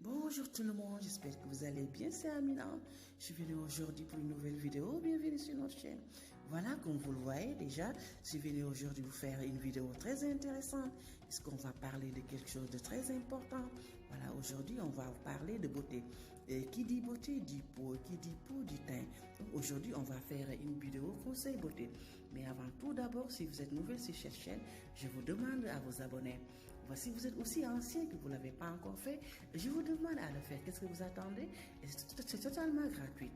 Bonjour tout le monde, j'espère que vous allez bien, c'est Amina. Je suis venue aujourd'hui pour une nouvelle vidéo, bienvenue sur notre chaîne. Voilà, comme vous le voyez déjà, je suis venue aujourd'hui vous faire une vidéo très intéressante, puisqu'on va parler de quelque chose de très important. Voilà, aujourd'hui on va parler de beauté. Et qui dit beauté dit peau, qui dit peau dit teint. Donc aujourd'hui on va faire une vidéo conseil beauté. Mais avant tout d'abord, si vous êtes nouvelle sur cette chaîne, je vous demande à vous abonner. Si vous êtes aussi ancien que vous ne l'avez pas encore fait, je vous demande à le faire. Qu'est-ce que vous attendez? C'est totalement gratuit.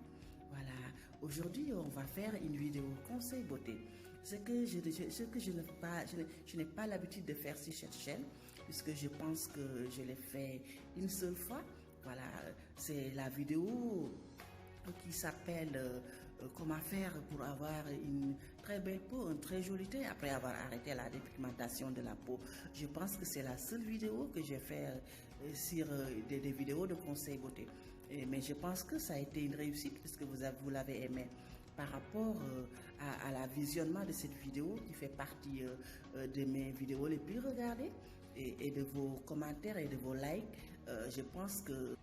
Voilà, aujourd'hui on va faire une vidéo conseil beauté. Ce que je n'ai pas l'habitude de faire sur cette chaîne, puisque je pense que je l'ai fait une seule fois. Voilà, c'est la vidéo qui s'appelle comment faire pour avoir une très belle peau, un très joli teint après avoir arrêté la dépigmentation de la peau. Je pense que c'est la seule vidéo que j'ai fait sur des vidéos de conseils beauté. Mais je pense que ça a été une réussite puisque vous l'avez aimé. Par rapport à la visionnement de cette vidéo qui fait partie de mes vidéos les plus regardées et de vos commentaires et de vos likes, je pense que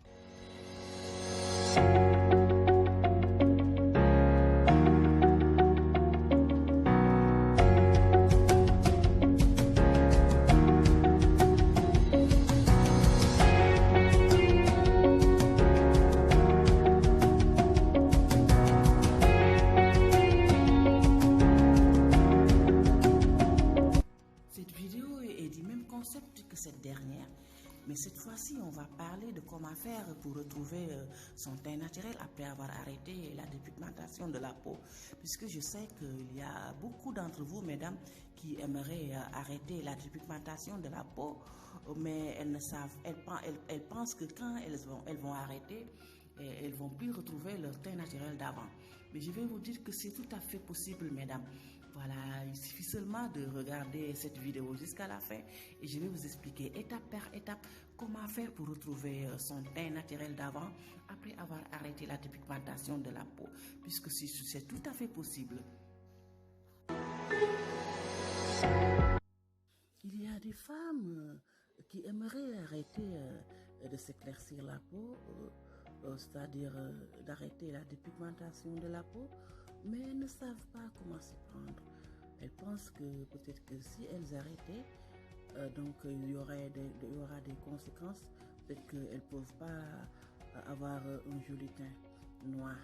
cette vidéo est du même concept que cette dernière, mais cette fois-ci, on va parler de comment faire pour retrouver son teint naturel après avoir arrêté la dépigmentation de la peau. Puisque je sais qu'il y a beaucoup d'entre vous, mesdames, qui aimeraient arrêter la dépigmentation de la peau, mais elles ne savent, elles pensent que quand elles vont arrêter, et elles vont plus retrouver leur teint naturel d'avant. Mais je vais vous dire que c'est tout à fait possible, mesdames. Voilà, il suffit seulement de regarder cette vidéo jusqu'à la fin et je vais vous expliquer étape par étape comment faire pour retrouver son teint naturel d'avant après avoir arrêté la dépigmentation de la peau, puisque c'est tout à fait possible. Il y a des femmes qui aimeraient arrêter de s'éclaircir la peau, c'est-à-dire d'arrêter la dépigmentation de la peau, mais elles ne savent pas comment s'y prendre. Elles pensent que peut-être que si elles arrêtaient, donc il y aura des conséquences, peut-être qu'elles ne peuvent pas avoir un joli teint noir.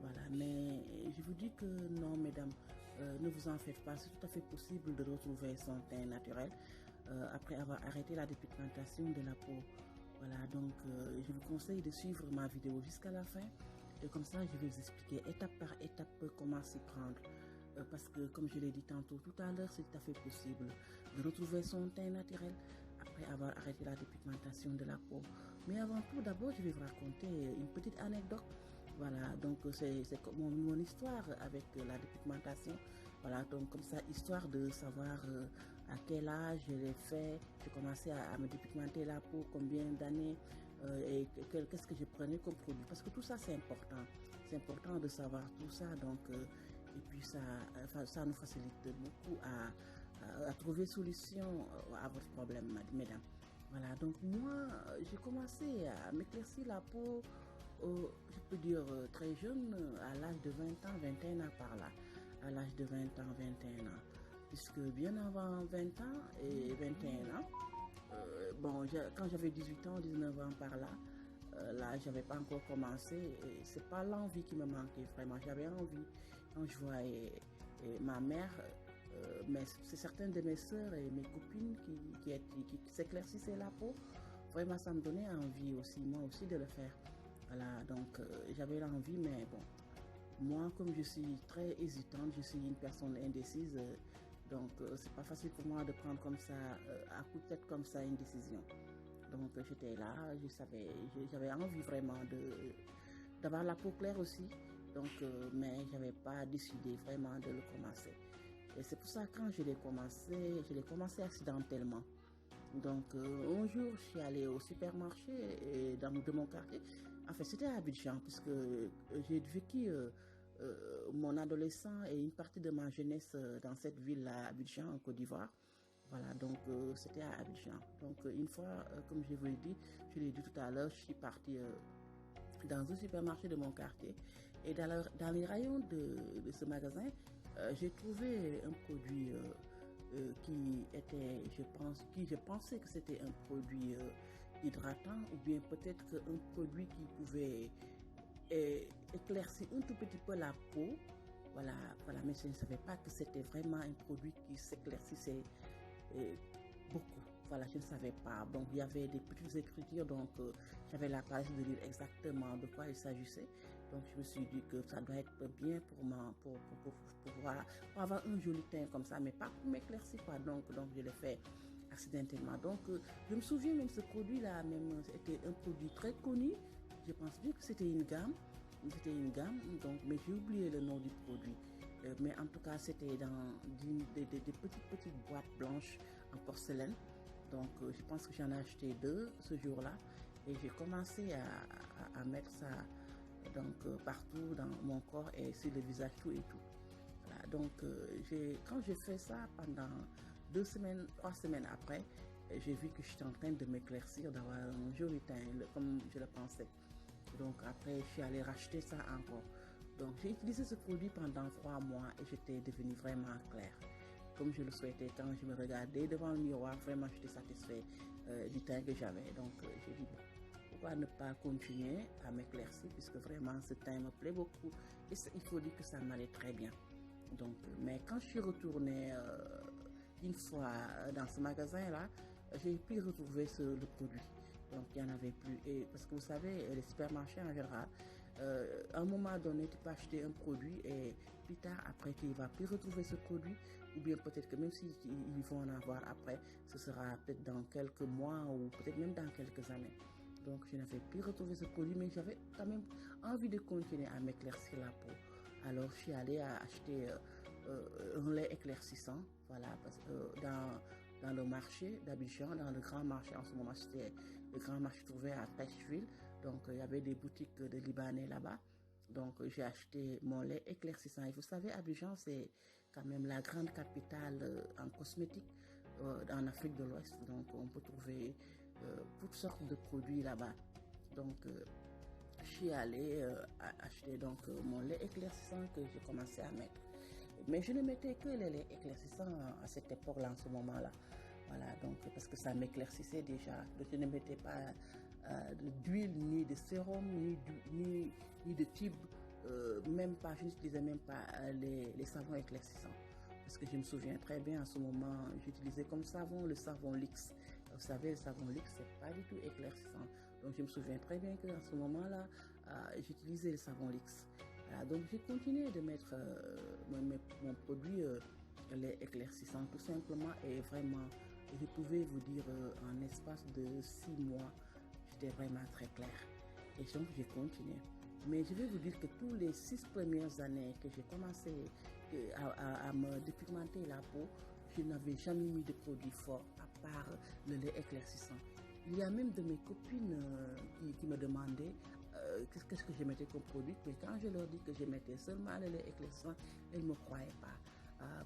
Voilà, mais je vous dis que non, mesdames, ne vous en faites pas, c'est tout à fait possible de retrouver son teint naturel après avoir arrêté la dépigmentation de la peau. Voilà, donc je vous conseille de suivre ma vidéo jusqu'à la fin et comme ça je vais vous expliquer étape par étape comment s'y prendre. Parce que comme je l'ai dit tantôt tout à l'heure, c'est tout à fait possible de retrouver son teint naturel après avoir arrêté la dépigmentation de la peau. Mais avant tout, d'abord, je vais vous raconter une petite anecdote. Voilà, donc c'est mon histoire avec la dépigmentation. Voilà, donc comme ça, histoire de savoir à quel âge je l'ai fait, j'ai commencé à me dépigmenter la peau, combien d'années et qu'est-ce que je prenais comme produit. Parce que tout ça, c'est important. C'est important de savoir tout ça. Donc, et puis ça nous facilite beaucoup à trouver solution à votre problème, mesdames. Voilà, donc moi, j'ai commencé à m'éclaircir la peau, je peux dire très jeune, à l'âge de 20 ans, 21 ans par là. À l'âge de 20 ans, 21 ans. Puisque bien avant 20 ans et 21 ans, bon, quand j'avais 18 ans, 19 ans par là, là, j'avais pas encore commencé. Et c'est pas l'envie qui me manquait vraiment. J'avais envie. Quand je voyais ma mère, mais c'est certaines de mes soeurs et mes copines qui s'éclaircissaient la peau, vraiment, ça me donnait envie aussi, moi aussi, de le faire. Voilà, donc j'avais l'envie, mais bon, moi, comme je suis très hésitante, je suis une personne indécise, donc c'est pas facile pour moi de prendre comme ça, à coup de tête comme ça, une décision. Donc j'étais là, j'avais envie vraiment d'avoir la peau claire aussi, donc, mais j'avais pas décidé vraiment de le commencer. Et c'est pour ça que quand je l'ai commencé accidentellement. Donc un jour, je suis allée au supermarché de mon quartier. En fait, c'était à Abidjan, puisque j'ai vécu mon adolescent et une partie de ma jeunesse dans cette ville à Abidjan, en Côte d'Ivoire. Voilà, donc c'était à Abidjan. Donc une fois, comme je vous je l'ai dit tout à l'heure, je suis partie dans un supermarché de mon quartier et dans les rayons de ce magasin, j'ai trouvé un produit qui était, je pensais que c'était un produit hydratant ou bien peut-être un produit qui pouvait éclaircir un tout petit peu la peau. Voilà, voilà, mais je ne savais pas que c'était vraiment un produit qui s'éclaircissait beaucoup. Voilà, je ne savais pas. Donc, il y avait des petites écritures, donc j'avais la place de lire exactement de quoi il s'agissait. Donc, je me suis dit que ça doit être bien pour avoir un joli teint comme ça, mais pas pour m'éclaircir, quoi. Donc, je l'ai fait accidentellement. Donc, je me souviens même ce produit-là, même, c'était un produit très connu. Je pense bien que c'était une gamme. C'était une gamme, donc, mais j'ai oublié le nom du produit. Mais en tout cas, c'était dans des petites boîtes blanches en porcelaine. Donc, je pense que j'en ai acheté 2 ce jour-là. Et j'ai commencé à mettre ça donc, partout dans mon corps et sur le visage, tout et tout. Voilà, donc, quand j'ai fait ça pendant 2 semaines, 3 semaines après, j'ai vu que j'étais en train de m'éclaircir, d'avoir un joli teint, comme je le pensais. Donc après, je suis allée racheter ça encore. Donc j'ai utilisé ce produit pendant 3 mois et j'étais devenue vraiment claire. Comme je le souhaitais, quand je me regardais devant le miroir, vraiment j'étais satisfaite du teint que j'avais. Donc j'ai dit, bon, pourquoi ne pas continuer à m'éclaircir puisque vraiment ce teint me plaît beaucoup. Et il faut dire que ça m'allait très bien. Donc, mais quand je suis retournée une fois dans ce magasin-là, j'ai pu retrouver le produit. Donc, il n'y en avait plus. Et, parce que vous savez, les supermarchés en général, à un moment donné, tu peux acheter un produit et plus tard, après, tu ne vas plus retrouver ce produit. Ou bien peut-être que même s'ils vont en avoir après, ce sera peut-être dans quelques mois ou peut-être même dans quelques années. Donc, je n'avais plus retrouvé ce produit, mais j'avais quand même envie de continuer à m'éclaircir la peau. Alors, je suis allée acheter un lait éclaircissant, voilà, parce que dans le marché d'Abidjan, dans le grand marché, en ce moment, c'était le grand marché trouvé à Treichville. Donc, il y avait des boutiques de Libanais là-bas. Donc, j'ai acheté mon lait éclaircissant. Et vous savez, Abidjan, c'est quand même la grande capitale en cosmétique en Afrique de l'Ouest. Donc, on peut trouver toutes sortes de produits là-bas. Donc, je suis allée acheter donc mon lait éclaircissant que j'ai commencé à mettre. Mais je ne mettais que les laits éclaircissants à cette époque-là, en ce moment-là. Voilà, donc parce que ça m'éclaircissait déjà. Donc je ne mettais pas d'huile, ni de sérum, ni de tube. Même pas, je n'utilisais même pas les savons éclaircissants. Parce que je me souviens très bien, en ce moment, j'utilisais comme savon le savon Lix. Vous savez, le savon Lix, c'est pas du tout éclaircissant. Donc, je me souviens très bien qu'en ce moment-là, j'utilisais le savon Lix. Voilà, donc, j'ai continué de mettre mon produit lait éclaircissant tout simplement. Et vraiment, je pouvais vous dire, en espace de 6 mois, j'étais vraiment très claire. Et donc, j'ai continué. Mais je vais vous dire que tous les 6 premières années que j'ai commencé à me dépigmenter la peau, je n'avais jamais mis de produit fort à part le lait éclaircissant. Il y a même de mes copines qui me demandaient qu'est-ce que je mettais comme produit, mais quand je leur dis que je mettais seulement le lait éclaircissant, elles ne me croyaient pas.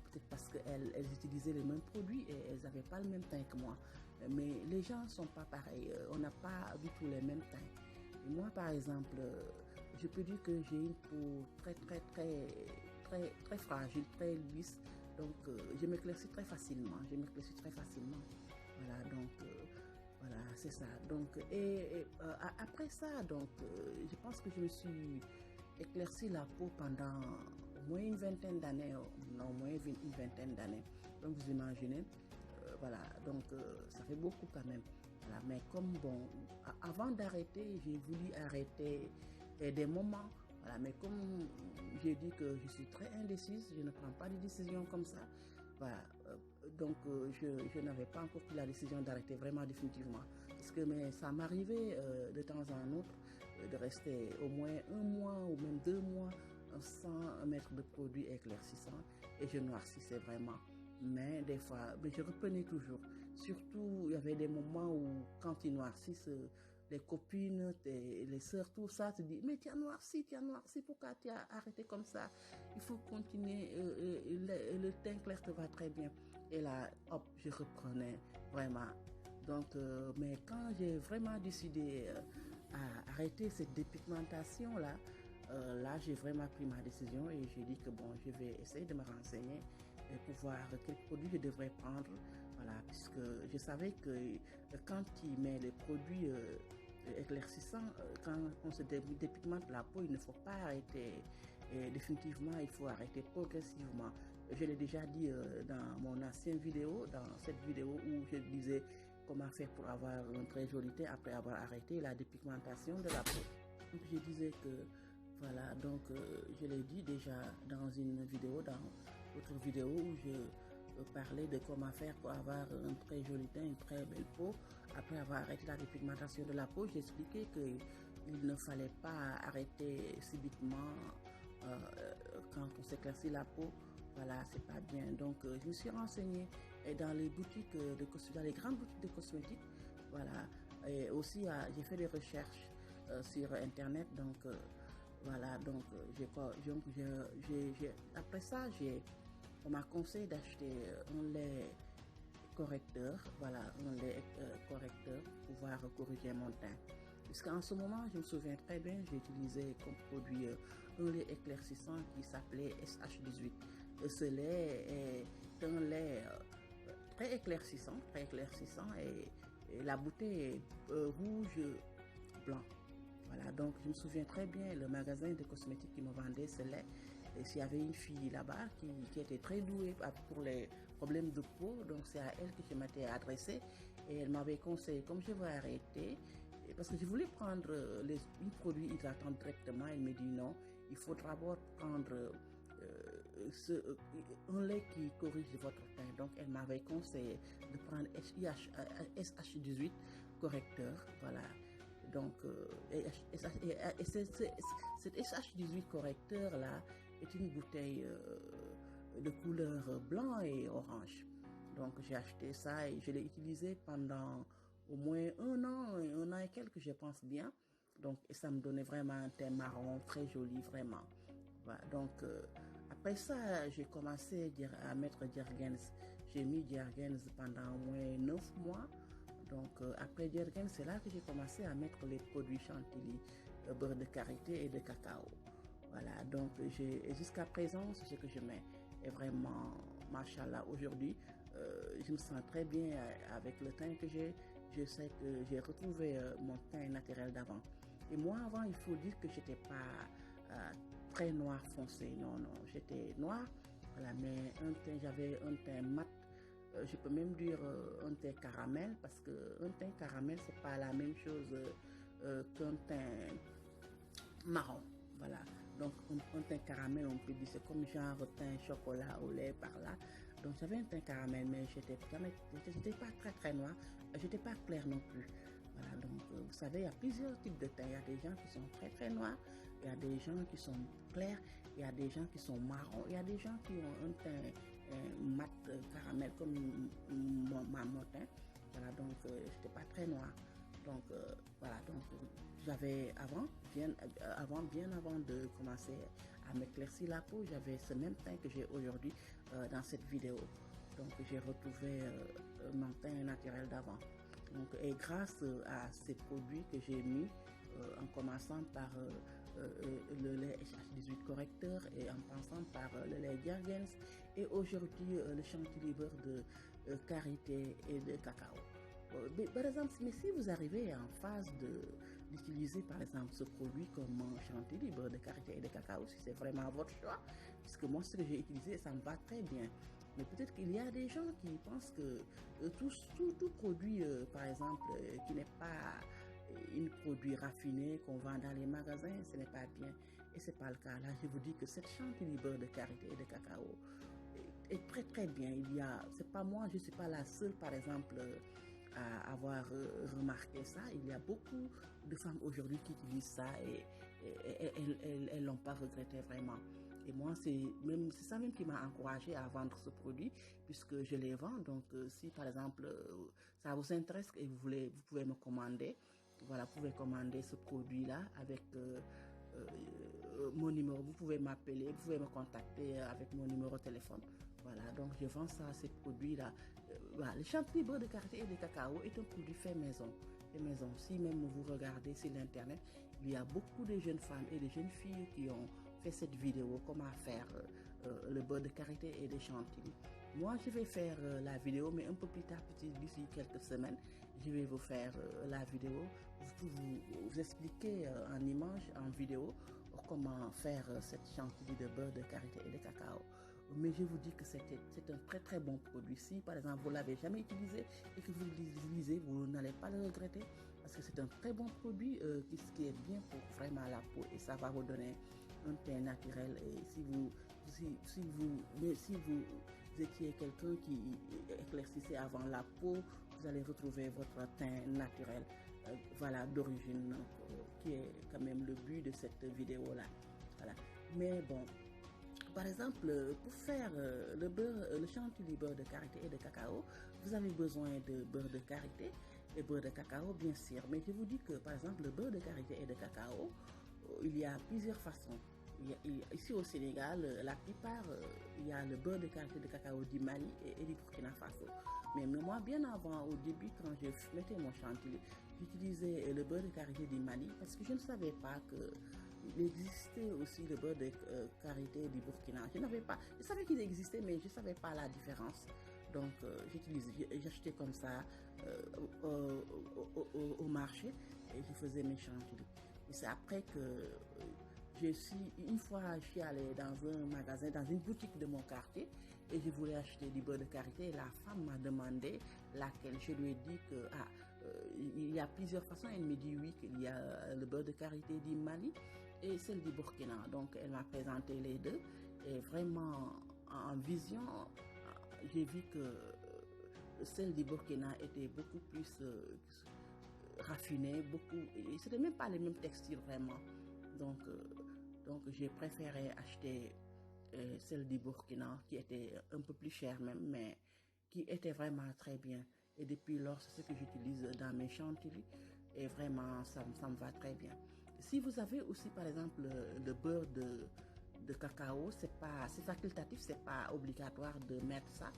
Peut-être parce qu'elles utilisaient les mêmes produits et elles n'avaient pas le même teint que moi. Mais les gens ne sont pas pareils, on n'a pas du tout les mêmes teints. Moi, par exemple, je peux dire que j'ai une peau très fragile, très lisse. Donc, je m'éclaircis très facilement. Voilà, donc, voilà, c'est ça. Donc, après ça, donc, je pense que je me suis éclairci la peau pendant au moins une vingtaine d'années. Non, au moins une vingtaine d'années. Donc, vous imaginez, voilà, donc, ça fait beaucoup quand même. Voilà, mais comme bon, avant d'arrêter, j'ai voulu arrêter des moments. Voilà, mais comme j'ai dit que je suis très indécise, je ne prends pas de décision comme ça. Voilà, donc je n'avais pas encore pris la décision d'arrêter vraiment définitivement. Parce que mais ça m'arrivait de temps en autre de rester au moins un mois ou même 2 mois sans mettre de produits éclaircissants et je noircissais vraiment. Mais des fois, mais je reprenais toujours. Surtout, il y avait des moments où, quand ils noircissent, les copines, les sœurs, tout ça, te disent, mais tu as noirci, pourquoi tu as arrêté comme ça? Il faut continuer, le teint clair te va très bien. Et là, hop, je reprenais vraiment. Donc, mais quand j'ai vraiment décidé à arrêter cette dépigmentation-là, là, j'ai vraiment pris ma décision et j'ai dit que bon, je vais essayer de me renseigner pour voir quels produits je devrais prendre. Voilà, puisque je savais que quand il met les produits éclaircissants, quand on se dépigmente la peau, il ne faut pas arrêter définitivement, il faut arrêter progressivement. Je l'ai déjà dit dans mon ancienne vidéo, dans cette vidéo où je disais comment faire pour avoir un très joli teint après avoir arrêté la dépigmentation de la peau. Donc je disais que voilà, donc je l'ai dit déjà dans une vidéo, dans autre vidéo où je parlais de comment faire pour avoir un très joli teint, une très belle peau. Après avoir arrêté la dépigmentation de la peau, j'ai expliqué qu'il ne fallait pas arrêter subitement quand on s'éclaircit la peau. Voilà, c'est pas bien. Donc, je me suis renseignée dans les boutiques de cosmétiques, dans les grandes boutiques de cosmétiques. Voilà. Et aussi, j'ai fait des recherches sur Internet. Donc, voilà. Donc, après ça, on m'a conseillé d'acheter un lait correcteur. Voilà, un lait correcteur pour pouvoir corriger mon teint. Puisqu'en ce moment, je me souviens très bien, j'ai utilisé comme produit un lait éclaircissant qui s'appelait SH18. Ce lait est un lait très éclaircissant et la bouteille est rouge blanc. Voilà, donc je me souviens très bien le magasin de cosmétiques qui me vendait ce lait. Et s'il y avait une fille là-bas qui était très douée pour les problèmes de peau, donc c'est à elle que je m'étais adressée et elle m'avait conseillé, comme je vais arrêter, parce que je voulais prendre les produits hydratants directement, elle me dit non, il faut d'abord prendre un lait qui corrige votre teint. Donc elle m'avait conseillé de prendre SH18 correcteur, voilà. Donc, cet SH18 correcteur là est une bouteille de couleur blanc et orange. Donc, j'ai acheté ça et je l'ai utilisé pendant au moins un an et quelques, je pense bien. Donc, et ça me donnait vraiment un teint marron très joli, vraiment. Voilà, donc, après ça, j'ai commencé à mettre Jergens. J'ai mis Jergens pendant au moins 9 mois. Donc, après Jergens, c'est là que j'ai commencé à mettre les produits Chantilly, beurre de karité et de cacao. Voilà, donc jusqu'à présent, c'est ce que je mets. Et vraiment, machallah, aujourd'hui, je me sens très bien avec le teint que j'ai. Je sais que j'ai retrouvé mon teint naturel d'avant. Et moi, avant, il faut dire que j'étais pas très noir foncé. Non, j'étais noir. Voilà, mais j'avais un teint mat. Je peux même dire un teint caramel parce qu'un teint caramel, c'est pas la même chose qu'un teint marron. Voilà. Donc, un teint caramel, on peut dire, c'est comme genre teint chocolat au lait par là. Donc, j'avais un teint caramel, mais j'étais pas très très noir. J'étais pas clair non plus. Voilà, donc vous savez, il y a plusieurs types de teints. Il y a des gens qui sont très très noirs, il y a des gens qui sont clairs, il y a des gens qui sont marrons, il y a des gens qui ont un teint mat caramel comme mon teint. Voilà, donc j'étais pas très noir. Donc voilà, donc j'avais bien avant de commencer à m'éclaircir la peau, j'avais ce même teint que j'ai aujourd'hui dans cette vidéo. Donc j'ai retrouvé mon teint naturel d'avant. Donc, et grâce à ces produits que j'ai mis, en commençant par le lait SH18 correcteur et en passant par le lait Jergens et aujourd'hui le chantilly beurre de karité et de cacao. Par exemple, mais si vous arrivez en phase d'utiliser par exemple ce produit comme chantilly beurre de karité et de cacao, si c'est vraiment votre choix, puisque moi ce que j'ai utilisé, ça me va très bien. Mais peut-être qu'il y a des gens qui pensent que tout produit, par exemple, qui n'est pas un produit raffiné qu'on vend dans les magasins, ce n'est pas bien. Et ce n'est pas le cas. Là, je vous dis que cette chantilly beurre de karité et de cacao est très très bien. C'est pas moi, je ne suis pas la seule, par exemple, à avoir remarqué ça. Il y a beaucoup de femmes aujourd'hui qui utilisent ça et elles l'ont pas regretté vraiment. Et moi, c'est ça même qui m'a encouragé à vendre ce produit puisque je les vends. Donc, si par exemple, ça vous intéresse et vous pouvez me commander. Voilà, vous pouvez commander ce produit-là avec mon numéro. Vous pouvez m'appeler, vous pouvez me contacter avec mon numéro de téléphone. Voilà, donc je vends ça, ces produits-là. Voilà, le chantilly beurre de karité et de cacao est un produit fait maison. Fait maison. Si même vous regardez sur l'internet, il y a beaucoup de jeunes femmes et de jeunes filles qui ont fait cette vidéo, comment faire le beurre de karité et de chantilly. Moi, je vais faire la vidéo, mais un peu plus tard, d'ici quelques semaines, je vais vous faire la vidéo, vous expliquer en image, en vidéo, comment faire cette chantilly de beurre de karité et de cacao. Mais je vous dis que c'est un très très bon produit. Si par exemple vous ne l'avez jamais utilisé et que vous l'utilisez, vous n'allez pas le regretter parce que c'est un très bon produit qui est bien pour vraiment la peau et ça va vous donner un teint naturel. Et si vous étiez quelqu'un qui éclaircissait avant la peau, vous allez retrouver votre teint naturel. Voilà, d'origine, qui est quand même le but de cette vidéo-là. Voilà. Mais bon, par exemple, pour faire le chantilly beurre de karité et de cacao, vous avez besoin de beurre de karité et beurre de cacao, bien sûr. Mais je vous dis que, par exemple, le beurre de karité et de cacao, il y a plusieurs façons. Ici au Sénégal, la plupart, il y a le beurre de karité et de cacao du Mali et du Burkina Faso. Mais moi, bien avant, au début, quand je mettais mon chantilly, j'utilisais le beurre de karité du Mali parce que je ne savais pas que il existait aussi le beurre de karité du Burkina. Je savais qu'il existait, mais je ne savais pas la différence. Donc, j'achetais comme ça au marché et je faisais mes chantilly. Et c'est après que une fois, je suis allée dans un magasin, dans une boutique de mon quartier et je voulais acheter du beurre de karité. Et la femme m'a demandé laquelle. Je lui ai dit que il y a plusieurs façons. Elle me dit oui, qu'il y a le beurre de karité du Mali et celle du Burkina. Donc, elle m'a présenté les deux. Et vraiment, en vision, j'ai vu que celle du Burkina était beaucoup plus raffinée. Et c'était même pas les mêmes textures vraiment. Donc j'ai préféré acheter celle du Burkina qui était un peu plus chère même, mais qui était vraiment très bien. Et depuis lors, c'est ce que j'utilise dans mes chantilly et vraiment ça me va très bien. Si vous avez aussi par exemple le beurre de cacao, c'est facultatif, c'est pas obligatoire de mettre ça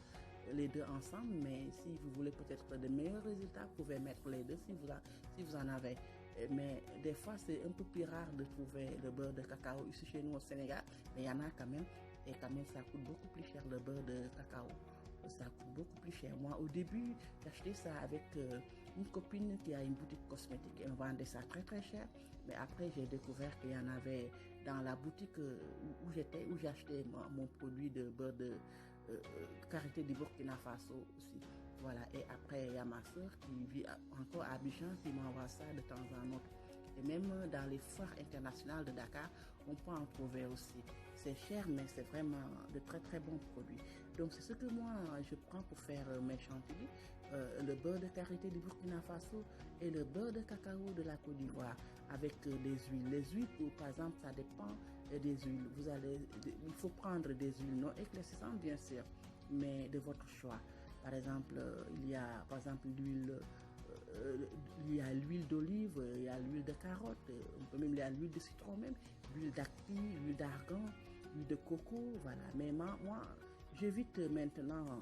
les deux ensemble, mais si vous voulez peut-être de meilleurs résultats, vous pouvez mettre les deux si vous en avez. Mais des fois, c'est un peu plus rare de trouver le beurre de cacao ici chez nous au Sénégal, mais il y en a quand même. Et quand même, ça coûte beaucoup plus cher le beurre de cacao. Ça coûte beaucoup plus cher. Moi, au début, j'achetais ça avec une copine qui a une boutique cosmétique. Elle me vendait ça très très cher. Mais après, j'ai découvert qu'il y en avait dans la boutique où j'ai acheté mon produit de beurre de karité du Burkina Faso aussi. Voilà, et après, il y a ma soeur qui vit encore à Abidjan qui m'envoie ça de temps en autre. Et même dans les foires internationales de Dakar, on peut en trouver aussi. C'est cher, mais c'est vraiment de très très bons produits. Donc c'est ce que moi je prends pour faire mes chantilly. Le beurre de karité du Burkina Faso et le beurre de cacao de la Côte d'Ivoire avec des huiles. Les huiles, par exemple, ça dépend des huiles. Il faut prendre des huiles non éclaircissantes, bien sûr, mais de votre choix. Par exemple, il y a par exemple il y a l'huile d'olive, il y a l'huile de carotte, on peut même il y a l'huile de citron même, l'huile d'acti, l'huile d'argan, l'huile de coco, voilà. Mais moi j'évite maintenant.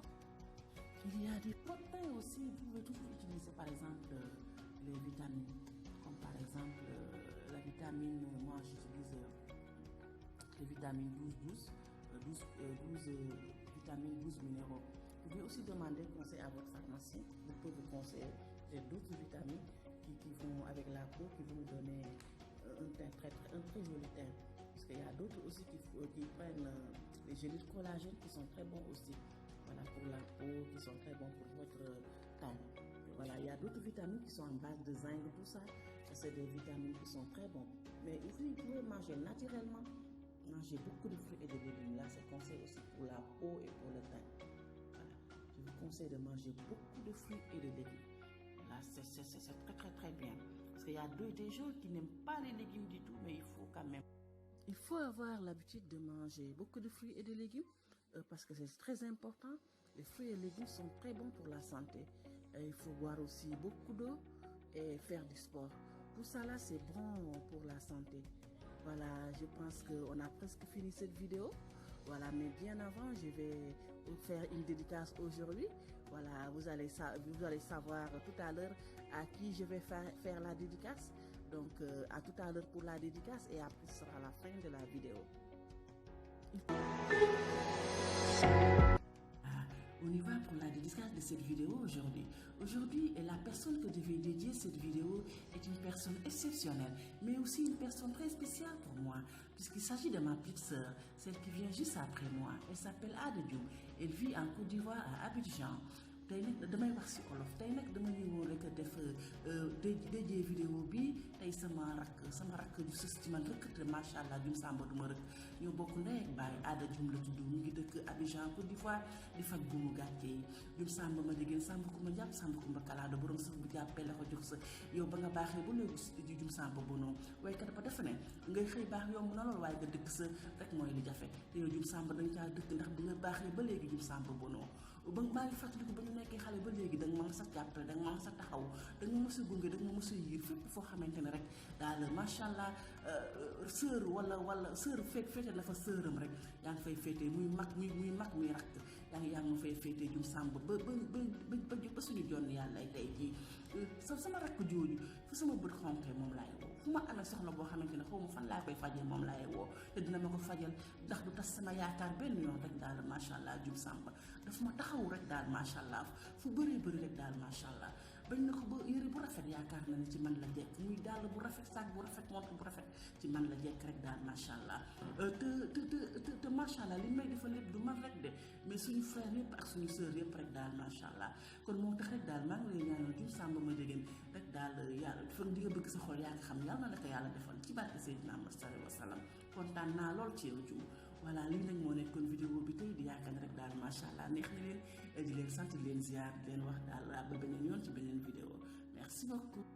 Il y a des protéines aussi, vous pouvez toujours utiliser par exemple les vitamines, comme par exemple la vitamine, moi j'utilise les vitamines 12 vitamines 12 minéraux. Vous pouvez aussi demander conseil à votre pharmacien. Vous pouvez vous conseiller d'autres vitamines qui vont avec la peau, qui vont vous donner un très joli teint. Parce qu'il y a d'autres aussi qui prennent les gélules collagène qui sont très bons aussi. Voilà, pour la peau, qui sont très bons pour votre teint. Voilà, il y a d'autres vitamines qui sont en base de zinc, tout ça. C'est des vitamines qui sont très bons. Mais aussi, vous pouvez manger naturellement. Manger beaucoup de fruits et de légumes. Là, c'est conseil aussi pour la peau et pour le teint. Voilà. Je vous conseille de manger beaucoup de fruits et de légumes. Là, c'est très très très bien. Parce qu'il y a des gens qui n'aiment pas les légumes du tout, mais il faut quand même. Il faut avoir l'habitude de manger beaucoup de fruits et de légumes parce que c'est très important. Les fruits et légumes sont très bons pour la santé. Il faut boire aussi beaucoup d'eau et faire du sport. tout ça là c'est bon pour la santé. Voilà, je pense qu'on a presque fini cette vidéo. Voilà, mais bien avant, je vais vous faire une dédicace aujourd'hui. Voilà, vous allez savoir tout à l'heure à qui je vais faire la dédicace. Donc, à tout à l'heure pour la dédicace et après ce sera la fin de la vidéo. On y va pour la dédicace de cette vidéo aujourd'hui. Aujourd'hui, la personne que je vais dédier cette vidéo est une personne exceptionnelle, mais aussi une personne très spéciale pour moi, puisqu'il s'agit de ma petite sœur, celle qui vient juste après moi. Elle s'appelle Ada Dioum. Elle vit en Côte d'Ivoire à Abidjan. tey nag damay wax ci olof tey nag dama ñëwoon rek a def déjee vidéo bi tey sama rakk ju sës ci man rek te macha allah Dioum Samba du ma rek ñoo bokk ndey ak baay Ada Dioum la tudd mu ngi dëkk Abidjan Côte d'Ivoire di faj buumu gàcce yi Dioum Samba ma jigéen Samba ku ma jàpp Samba ku ma kalaada borom sax bu jàppee la ko jox sa yow ba nga baaxee ba léegi Dioum Samba bonoo waaye kat ba defe ne ngay xëy baax yomb na lool waaye nga dëkk sa rek mooy li jafe te yow Dioum Samba dañ caa dëkk ndax bi nga baaxee ba léegi Dioum Samba bonoo ba maa ngi fàttaliku ba ñu nekkee xale ba léegi da nga ma mës a jàppale da nga ma mës a taxaw da nga ma mës a gunge da nga ma mës a yiir fépp foo xamante ne rek daal macha allah sœur wala sœur féete na fa sœuram rek yaa ngi fay féetee muy mag muy rakk yaa ngi ma fay féetee Dioum Samba ba suñu jonn yàlla ay tey jii sama rakk jooju fu sama bët xonqee moom laay woo fu ma amee soxla boo xamante ne xaw ma fan laa koy fajee moom laay woo te dina ma ko fajal ndax du tas sama yaakaar benn yoon rek daal macha allah Dioum Samba daf ma taxaw rek daal macha allah fu bëri rek daal macha allah bañ na ko ba yëre bu rafet yaakaar na ne ci man la jekk muy dàll bu rafet sac bu rafet montre bu rafet ci man la jekk rek daal macha allah te macha allah li may defal lépp du man rek de mais suñu frère yëpp ak suñu sœur yëpp rek daal macha allah kon moo tax rek daal maa ngi lay ñaanal Dioum Samba ma jigéen rek daal yàlla fa di nga bëgg sa xol yaa nga xam yàlla na la ko yàlla defal ci barke Seydina Muhammad sallallahu alayhi wa sallam kontaan naa lool ci yow Dioum voilà lii nag moo nekkoon vidéo bi tey di yaakaar ne rek daal macha allah neex na leen di leen sant di leen ziar di leen wax daal ba beneen yoon ci beneen vidéo merci beaucoup.